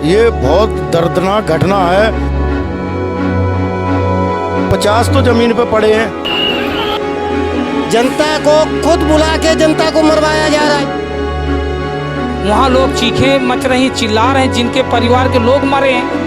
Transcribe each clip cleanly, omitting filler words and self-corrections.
ये बहुत दर्दनाक घटना है। 50 तो जमीन पे पड़े हैं। जनता को खुद बुला के जनता को मरवाया जा रहा है। वहाँ लोग चीखें मच रही, चिल्ला रहे हैं, जिनके परिवार के लोग मरे हैं।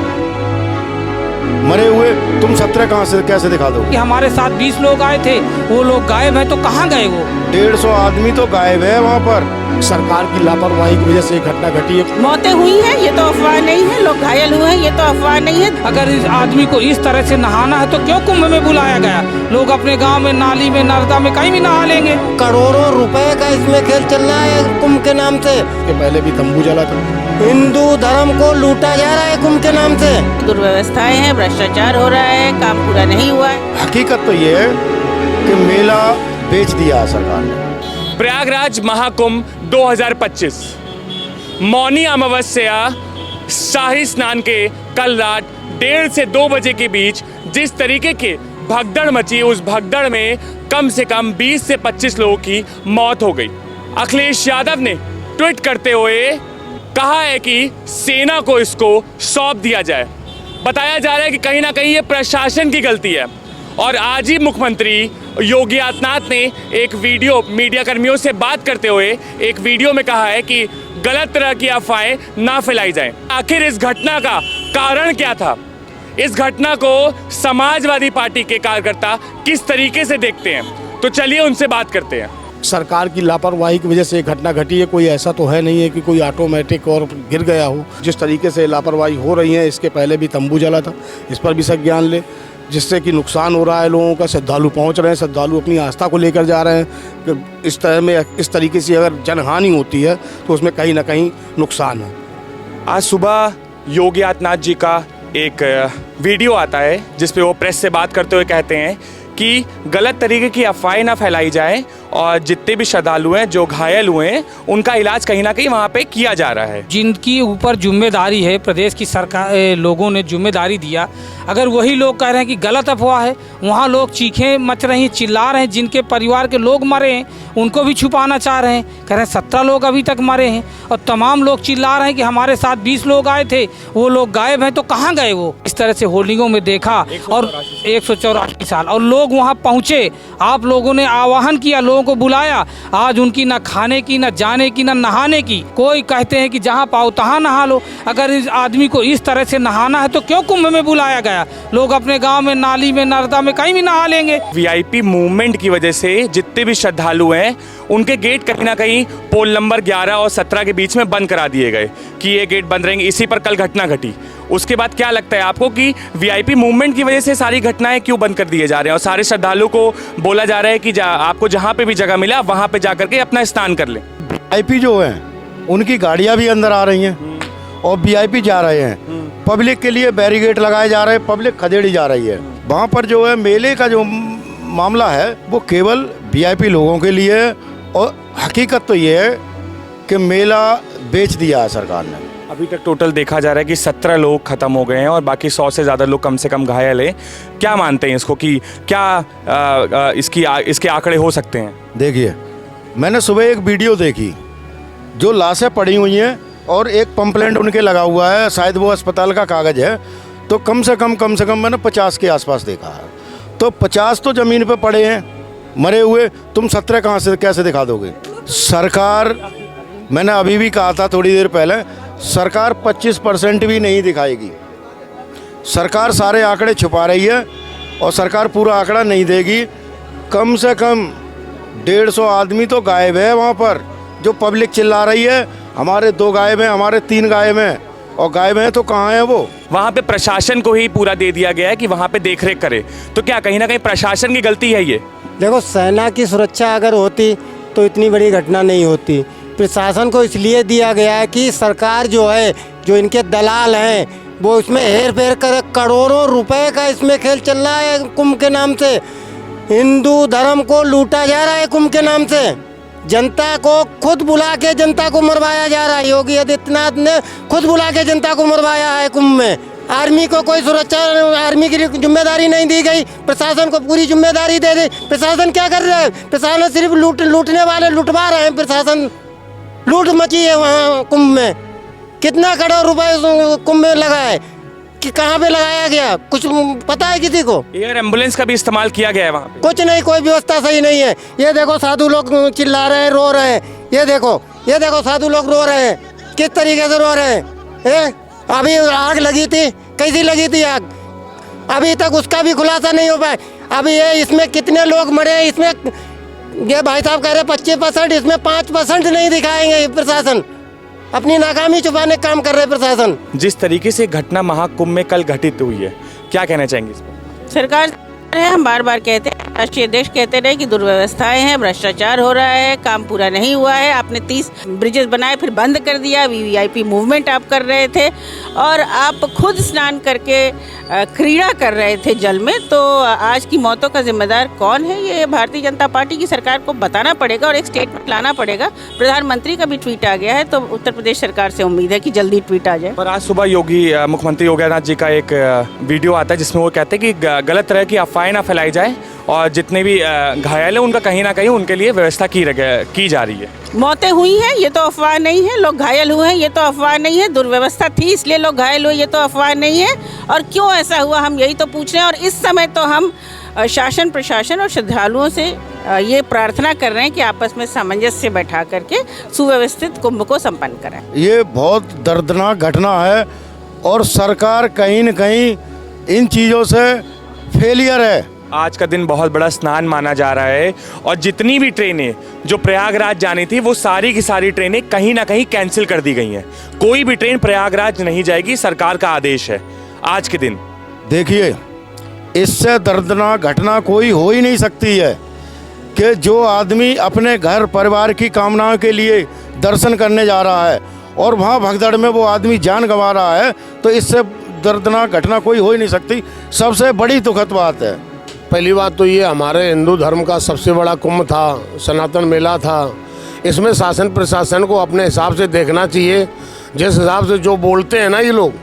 मरे हुए तुम 17 कहाँ से कैसे दिखा दो? कि हमारे साथ 20 लोग आए थे, वो लोग गायब हैं, तो कहाँ गए वो? 150 आदमी तो गायब है वहाँ पर। सरकार की लापरवाही की वजह से ये घटना घटी है। मौतें हुई हैं, ये तो अफवाह नहीं है। लोग घायल हुए हैं, ये तो अफवाह नहीं है। अगर इस आदमी को इस तरह से नहाना है तो क्यों कुंभ में बुलाया गया? लोग अपने गांव में नाली में नर्मदा में कहीं भी नहा लेंगे। करोड़ों रुपए का इसमें खेल चल रहा है कुंभ के नाम से। पहले भी तंबू जला था। हिंदू धर्म को लूटा जा रहा है कुंभ के नाम से। दुर्व्यवस्थाएं हैं, भ्रष्टाचार हो रहा है, काम पूरा नहीं हुआ है। हकीकत तो ये है कि मेला बेच दिया सरकार ने। प्रयागराज महाकुंभ 2025 मौनी अमावस्या शाही स्नान के कल रात 1:30 से 2 बजे के बीच जिस तरीके के भगदड़ मची, उस भगदड़ में कम से कम 20 से 25 लोगों की मौत हो गई। अखिलेश यादव ने ट्वीट करते हुए कहा है कि सेना को इसको सौंप दिया जाए। बताया जा रहा है कि कहीं ना कहीं ये प्रशासन की गलती है। और आज ही मुख्यमंत्री योगी आदित्यनाथ ने एक वीडियो मीडिया कर्मियों से बात करते हुए एक वीडियो में कहा है कि गलत तरह की अफवाहें ना फैलाई जाएं। आखिर इस घटना का कारण क्या था? इस घटना को समाजवादी पार्टी के कार्यकर्ता किस तरीके से देखते हैं? तो चलिए उनसे बात करते हैं। सरकार की लापरवाही की वजह से घटना घटी है। कोई ऐसा तो है नहीं है कि कोई ऑटोमेटिक और गिर गया हो। जिस तरीके से लापरवाही हो रही है, इसके पहले भी तंबू जला था, इस पर भी संज्ञान ले, जिससे कि नुकसान हो रहा है लोगों का। श्रद्धालु पहुंच रहे हैं, श्रद्धालु अपनी आस्था को लेकर जा रहे हैं कि इस तरीके से अगर जनहानि होती है तो उसमें कहीं ना कहीं नुकसान है। आज सुबह योगी आदित्यनाथ जी का एक वीडियो आता है जिसपे वो प्रेस से बात करते हुए कहते हैं कि गलत तरीके की अफवाहें ना फैलाई जाए और जितने भी श्रद्धालु हैं जो घायल हुए हैं उनका इलाज कहीं ना कहीं वहाँ पे किया जा रहा है। जिनकी ऊपर जिम्मेदारी है, प्रदेश की सरकार लोगों ने जिम्मेदारी दिया, अगर वही लोग कह रहे हैं कि गलत अफवाह है, वहाँ लोग चीखें मच रही, चिल्ला रहे हैं, जिनके परिवार के लोग मरे हैं उनको भी छुपाना चाह रहे हैं। कह रहे हैं 17 लोग अभी तक मरे हैं और तमाम लोग चिल्ला रहे हैं कि हमारे साथ 20 लोग आए थे, वो लोग गायब हैं, तो कहाँ गए वो? इस तरह से होर्डिंगों में देखा और 184 साल और लोग वहाँ पहुँचे। आप लोगों ने आह्वान किया, लोगों को बुलाया। आज उनकी ना खाने की, ना जाने की, ना नहाने की। कोई कहते हैं कि जहाँ पाओ तहाँ नहा लो। अगर इस आदमी को इस तरह से नहाना है तो क्यों कुंभ में बुलाया गया? लोग अपने गांव में नाली में नर्मदा में कहीं भी नहा लेंगे। वीआईपी मूवमेंट की वजह से जितने भी श्रद्धालु हैं उनके गेट कहीं ना कहीं पोल नंबर 11 और 17 के बीच में बंद करा दिए गए कि ये गेट बंद रहेंगे। इसी पर कल घटना घटी। उसके बाद क्या लगता है आपको कि वीआईपी मूवमेंट की वजह से सारी घटनाएं क्यों बंद कर दिए जा रहे हैं और सारे श्रद्धालुओं को बोला जा रहा है कि आपको जहां पे भी जगह मिला वहां पे जाकर के अपना स्नान कर लें? वीआईपी जो हैं उनकी गाड़ियां भी अंदर आ रही हैं और वीआईपी जा रहे हैं। पब्लिक के लिए बैरिकेड लगाए जा रहे हैं, पब्लिक खदेड़ी जा रही है। वहाँ पर जो है मेले का जो मामला है वो केवल वीआईपी लोगों के लिए है। और हकीकत तो ये है कि मेला बेच दिया है सरकार ने। अभी तक टोटल देखा जा रहा है कि 17 लोग खत्म हो गए हैं और बाकी 100 से ज़्यादा लोग कम से कम घायल हैं। क्या मानते हैं इसको कि क्या इसके आंकड़े हो सकते हैं? देखिए, मैंने सुबह एक वीडियो देखी, जो लाशें पड़ी हुई हैं और एक पंपलेट उनके लगा हुआ है, शायद वो अस्पताल का कागज़ है। तो कम से कम मैंने 50 के आसपास देखा है। तो 50 तो ज़मीन पे पड़े हैं मरे हुए। तुम 17 कहाँ से कैसे दिखा दोगे? सरकार, मैंने अभी भी कहा था थोड़ी देर पहले, सरकार 25% भी नहीं दिखाएगी। सरकार सारे आंकड़े छुपा रही है और सरकार पूरा आंकड़ा नहीं देगी। कम से कम 150 आदमी तो गायब है वहाँ पर। जो पब्लिक चिल्ला रही है हमारे 2 गायब हैं, हमारे 3 गायब हैं, और गायब हैं तो कहाँ हैं वो? वहाँ पे प्रशासन को ही पूरा दे दिया गया है कि वहाँ पे देखरेख करे। तो क्या कहीं ना कहीं प्रशासन की गलती है ये? देखो, सेना की सुरक्षा अगर होती तो इतनी बड़ी घटना नहीं होती। प्रशासन को इसलिए दिया गया है कि सरकार जो है, जो इनके दलाल हैं, वो इसमें हेर फेर कर करोड़ों रुपए का इसमें खेल चल रहा है कुंभ के नाम से। हिंदू धर्म को लूटा जा रहा है कुंभ के नाम से। जनता को खुद बुला के जनता को मरवाया जा रहा है। योगी आदित्यनाथ ने खुद बुला के जनता को मरवाया है कुंभ में। आर्मी को कोई सुरक्षा, आर्मी की जिम्मेदारी नहीं दी गई, प्रशासन को पूरी जिम्मेदारी दे दी। प्रशासन क्या कर रहा है? प्रशासन सिर्फ लूटने वाले लुटवा रहे हैं। प्रशासन लूट मची है वहाँ कुंभ में। कितना करोड़ रुपए कुंभ में लगा है कि कहाँ पे लगाया गया, कुछ पता है किसी को? एयर एम्बुलेंस का भी इस्तेमाल किया गया है वहाँ पे। कुछ नहीं, कोई व्यवस्था सही नहीं है। ये देखो साधु लोग चिल्ला रहे हैं, रो रहे हैं। ये देखो साधु लोग रो रहे हैं, किस तरीके से रो रहे हैं। अभी आग लगी थी, कैसी लगी थी आग, अभी तक उसका भी खुलासा नहीं हो पाया। अभी ये इसमें कितने लोग मरे हैं, इसमें ये भाई साहब कह रहे 25%, इसमें 5% नहीं दिखाएंगे। प्रशासन अपनी नाकामी छुपाने का काम कर रहे हैं। प्रशासन जिस तरीके से घटना महाकुंभ में कल घटित हुई है, क्या कहना चाहेंगे इस पर? सरकार हम बार बार कहते हैं, राष्ट्रीय अध्यक्ष कहते रहे कि दुर्व्यवस्थाएं हैं, भ्रष्टाचार हो रहा है, काम पूरा नहीं हुआ है। आपने 30 ब्रिजेस बनाए फिर बंद कर दिया, वीवीआईपी मूवमेंट आप कर रहे थे और आप खुद स्नान करके क्रीड़ा कर रहे थे जल में। तो आज की मौतों का जिम्मेदार कौन है, ये भारतीय जनता पार्टी की सरकार को बताना पड़ेगा और एक स्टेटमेंट लाना पड़ेगा। प्रधानमंत्री का भी ट्वीट आ गया है, तो उत्तर प्रदेश सरकार से उम्मीद है कि जल्दी ट्वीट आ जाए। पर आज सुबह मुख्यमंत्री योगी आदित्यनाथ जी का एक वीडियो आता है जिसमें वो कहते हैं कि गलत तरह की अफवाहें ना फैलाई जाए और जितने भी घायल हैं उनका कहीं ना कहीं उनके लिए व्यवस्था की जा रही है। मौतें हुई हैं ये तो अफवाह नहीं है, लोग घायल हुए हैं ये तो अफवाह नहीं है, दुर्व्यवस्था थी इसलिए लोग घायल हुए ये तो अफवाह नहीं है। और क्यों ऐसा हुआ हम यही तो पूछ रहे हैं। और इस समय तो हम शासन प्रशासन और श्रद्धालुओं से ये प्रार्थना कर रहे हैं कि आपस में सामंजस्य बैठा करके सुव्यवस्थित कुंभ को संपन्न कराएं। ये बहुत दर्दनाक घटना है और सरकार कहीं न कहीं इन चीज़ों से फेलियर है। आज का दिन बहुत बड़ा स्नान माना जा रहा है और जितनी भी ट्रेनें जो प्रयागराज जानी थी वो सारी की सारी ट्रेनें कहीं ना कहीं कैंसिल कर दी गई हैं। कोई भी ट्रेन प्रयागराज नहीं जाएगी, सरकार का आदेश है आज के दिन। देखिए, इससे दर्दनाक घटना कोई हो ही नहीं सकती है कि जो आदमी अपने घर परिवार की कामनाओं के लिए दर्शन करने जा रहा है और वहाँ भगदड़ में वो आदमी जान गंवा रहा है, तो इससे दर्दनाक घटना कोई हो ही नहीं सकती। सबसे बड़ी दुखद बात है। पहली बात तो ये हमारे हिंदू धर्म का सबसे बड़ा कुंभ था, सनातन मेला था। इसमें शासन प्रशासन को अपने हिसाब से देखना चाहिए। जिस हिसाब से जो बोलते हैं ना ये लोग,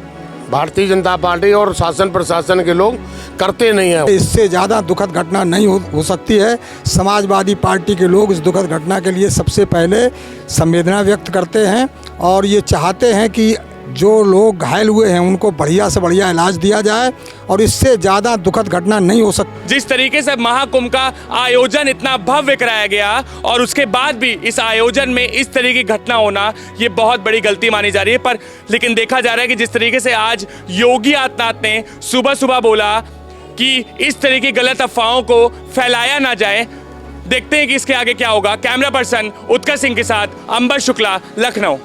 भारतीय जनता पार्टी और शासन प्रशासन के लोग करते नहीं हैं। इससे ज़्यादा दुखद घटना नहीं हो सकती है। समाजवादी पार्टी के लोग इस दुखद घटना के लिए सबसे पहले संवेदना व्यक्त करते हैं और ये चाहते हैं कि जो लोग घायल हुए हैं उनको बढ़िया से बढ़िया इलाज दिया जाए और इससे ज़्यादा दुखद घटना नहीं हो सकती। जिस तरीके से महाकुंभ का आयोजन इतना भव्य कराया गया और उसके बाद भी इस आयोजन में इस तरह की घटना होना ये बहुत बड़ी गलती मानी जा रही है। पर लेकिन देखा जा रहा है कि जिस तरीके से आज योगी आदित्यनाथ ने सुबह सुबह बोला कि इस तरह की गलत अफवाहों को फैलाया ना जाए। देखते हैं कि इसके आगे क्या होगा। कैमरा पर्सन उत्कर्ष सिंह के साथ अंबर शुक्ला, लखनऊ।